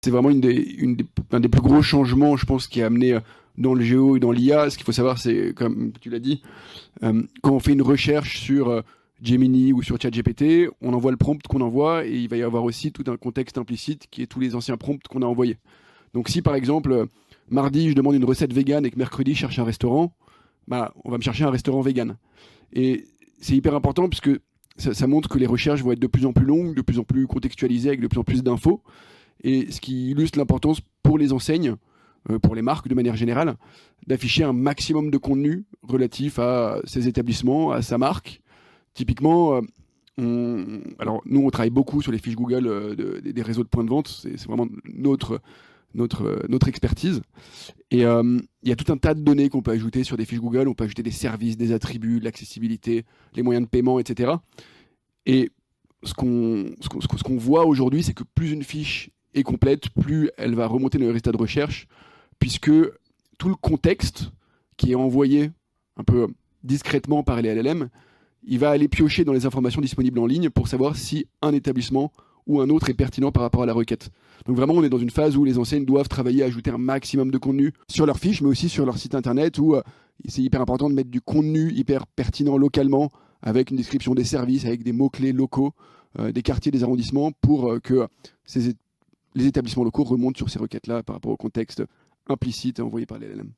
C'est vraiment un des plus gros changements, je pense, qui a amené dans le géo et dans l'IA. Ce qu'il faut savoir, c'est, comme tu l'as dit, quand on fait une recherche sur Gemini ou sur ChatGPT, on envoie le prompt qu'on envoie et il va y avoir aussi tout un contexte implicite qui est tous les anciens prompts qu'on a envoyés. Donc si par exemple, mardi, je demande une recette vegan et que mercredi, je cherche un restaurant, bah, on va me chercher un restaurant vegan. Et c'est hyper important puisque ça montre que les recherches vont être de plus en plus longues, de plus en plus contextualisées, avec de plus en plus d'infos. Et ce qui illustre l'importance pour les enseignes, pour les marques de manière générale, d'afficher un maximum de contenu relatif à ces établissements, à sa marque. Typiquement, alors nous on travaille beaucoup sur les fiches Google des réseaux de points de vente, c'est vraiment notre expertise. Et il y a tout un tas de données qu'on peut ajouter sur des fiches Google, on peut ajouter des services, des attributs, l'accessibilité, les moyens de paiement, etc. Et ce qu'on voit aujourd'hui, c'est que plus une fiche est complète, plus elle va remonter dans les résultats de recherche, puisque tout le contexte qui est envoyé un peu discrètement par les LLM, il va aller piocher dans les informations disponibles en ligne pour savoir si un établissement ou un autre est pertinent par rapport à la requête. Donc vraiment, on est dans une phase où les enseignes doivent travailler à ajouter un maximum de contenu sur leur fiche, mais aussi sur leur site internet, où c'est hyper important de mettre du contenu hyper pertinent localement, avec une description des services, avec des mots-clés locaux, des quartiers, des arrondissements, pour que les établissements locaux remontent sur ces requêtes-là par rapport au contexte implicite envoyé par les LLM.